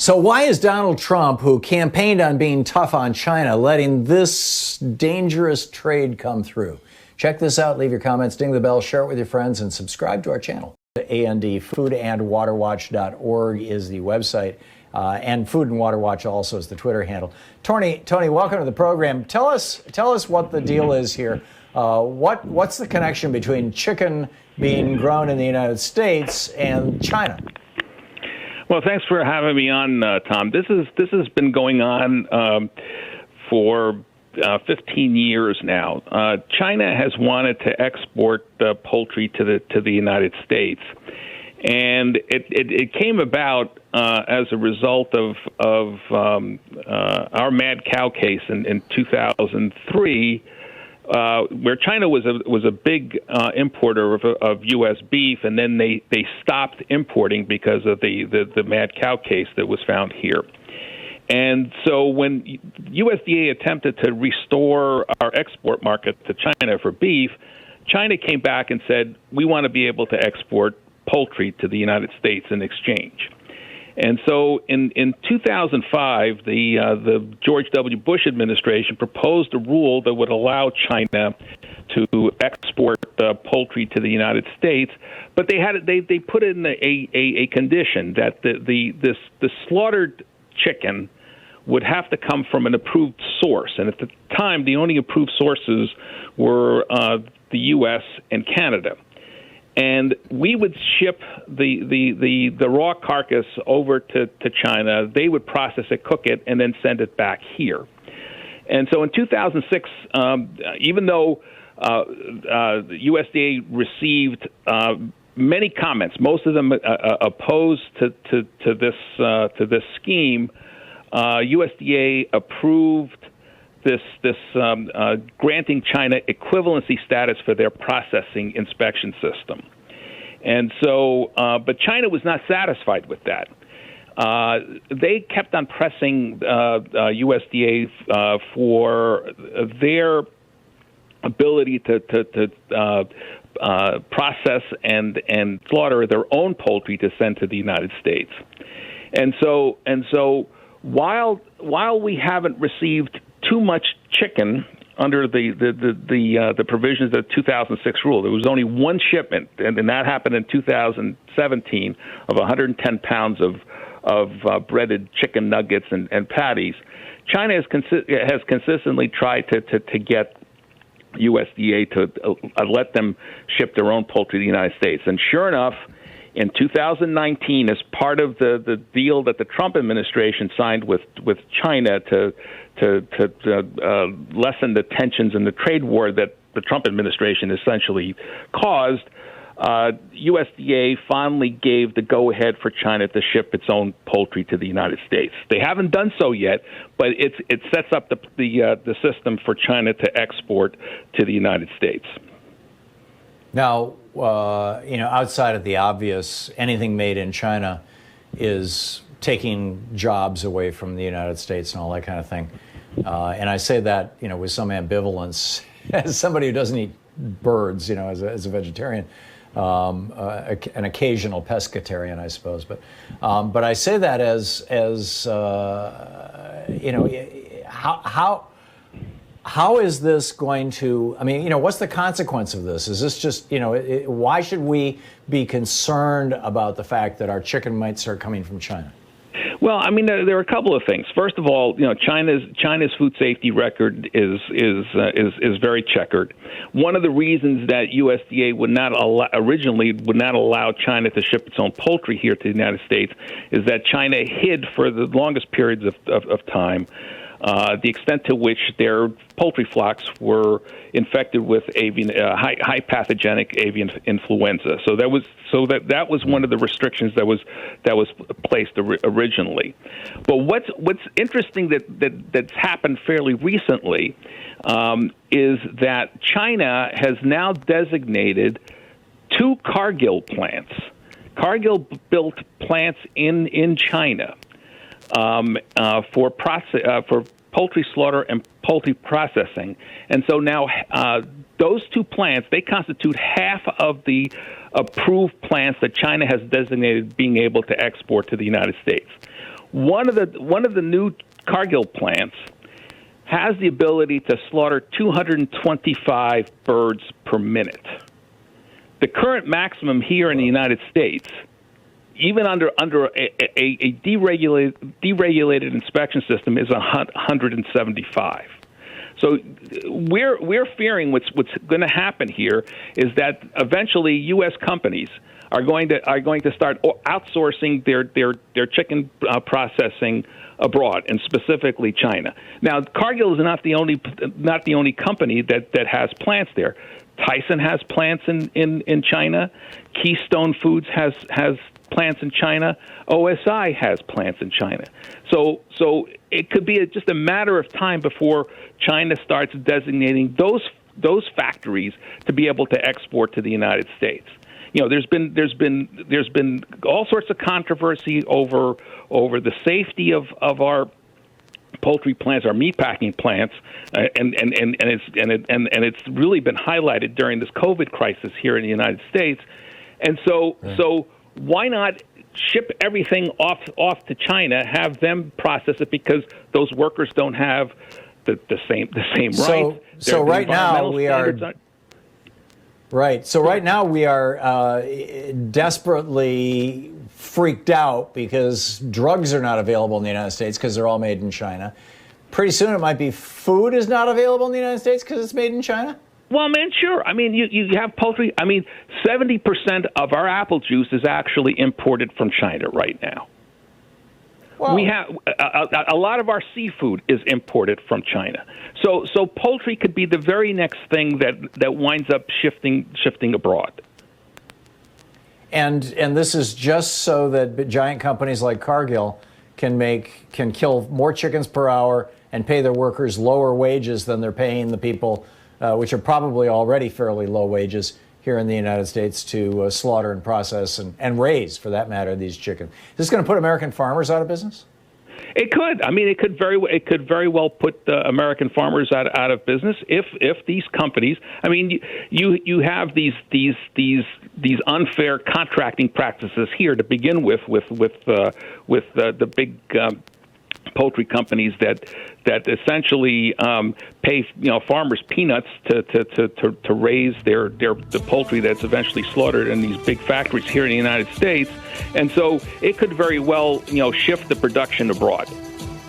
So why is Donald Trump, who campaigned on being tough on China, letting this dangerous trade come through? Check this out. Leave your comments, ding the bell, share it with your friends, and subscribe to our channel. AND foodandwaterwatch.org is the website, and Food and Water Watch also is the Twitter handle. Tony, welcome to the program. Tell us what the deal is here. What's the connection between chicken being grown in the United States and China? Well, thanks for having me on, Tom. This has been going on for 15 years now. China has wanted to export poultry to the United States, and it came about as a result of our mad cow case in 2003. Where China was a big importer of U.S. beef, and then they stopped importing because of the mad cow case that was found here. And so when USDA attempted to restore our export market to China for beef, China came back and said, we want to be able to export poultry to the United States in exchange. And so in 2005, the George W. Bush administration proposed a rule that would allow China to export poultry to the United States, but they put in a condition that the slaughtered chicken would have to come from an approved source. And at the time, the only approved sources were the U.S. and Canada. And we would ship the raw carcass over to China. They would process it, cook it, and then send it back here. And so in 2006, even though the USDA received many comments, most of them opposed to this scheme, USDA approved this granting China equivalency status for their processing inspection system. And so, but China was not satisfied with that. They kept on pressing USDA for their able to process and slaughter their own poultry to send to the United States. And so while we haven't received too much chicken under the provisions of the 2006 rule, there was only one shipment, and that happened in 2017 of 110 pounds of breaded chicken nuggets and patties. China has consistently tried to get USDA to let them ship their own poultry to the United States. And sure enough, in 2019, as part of the deal that the Trump administration signed with China to lessen the tensions in the trade war that the Trump administration essentially caused, USDA finally gave the go-ahead for China to ship its own poultry to the United States. They haven't done so yet, but it sets up the system for China to export to the United States. Now, outside of the obvious, anything made in China is taking jobs away from the United States and all that kind of thing. And I say that, with some ambivalence as somebody who doesn't eat birds, as a vegetarian, an occasional pescatarian, I suppose. But I say that as how is this going to, what's the consequence of this? Is this just, why should we be concerned about the fact that our chicken might start coming from China? Well, there are a couple of things. First of all, China's food safety record is very checkered. One of the reasons that USDA originally would not allow China to ship its own poultry here to the United States is that China hid for the longest periods of time the extent to which their poultry flocks were infected with high pathogenic avian influenza. So that was one of the restrictions that was placed originally. But what's interesting that's happened fairly recently is that China has now designated 2 Cargill-built plants in China for poultry slaughter and poultry processing. And so now those 2 plants, they constitute half of the approved plants that China has designated being able to export to the United States. one of the new Cargill plants has the ability to slaughter 225 birds per minute. The current maximum here in the United States, even under a deregulated inspection system, is 175. So we're fearing what's going to happen here is that eventually U.S. companies are going to start outsourcing their chicken processing abroad, and specifically China. Now, Cargill is not the only company that has plants there. Tyson has plants in China. Keystone Foods has plants in China. OSI has plants in China. So it could be just a matter of time before China starts designating those factories to be able to export to the United States. You know, there's been all sorts of controversy over the safety of our poultry plants, our meatpacking plants, and it's really been highlighted during this COVID crisis here in the United States. And so why not ship everything off to China, have them process it, because those workers don't have the same rights. So right now we are. Right. So right now we are desperately freaked out because drugs are not available in the United States because they're all made in China. Pretty soon it might be food is not available in the United States because it's made in China. Well, man, sure. I mean, you have poultry. I mean, 70% of our apple juice is actually imported from China right now. Wow. We have a lot of our seafood is imported from China. So poultry could be the very next thing that winds up shifting abroad. And this is just so that giant companies like Cargill can kill more chickens per hour and pay their workers lower wages than they're paying the people, which are probably already fairly low wages here in the United States, to slaughter and process and raise, for that matter, these chickens. Is this going to put American farmers out of business? It could. I mean, it could very well put American farmers out of business if these companies. I mean, you have these unfair contracting practices here to begin with the big poultry companies that essentially pay farmers peanuts to raise the poultry that's eventually slaughtered in these big factories here in the United States, and so it could very well shift the production abroad.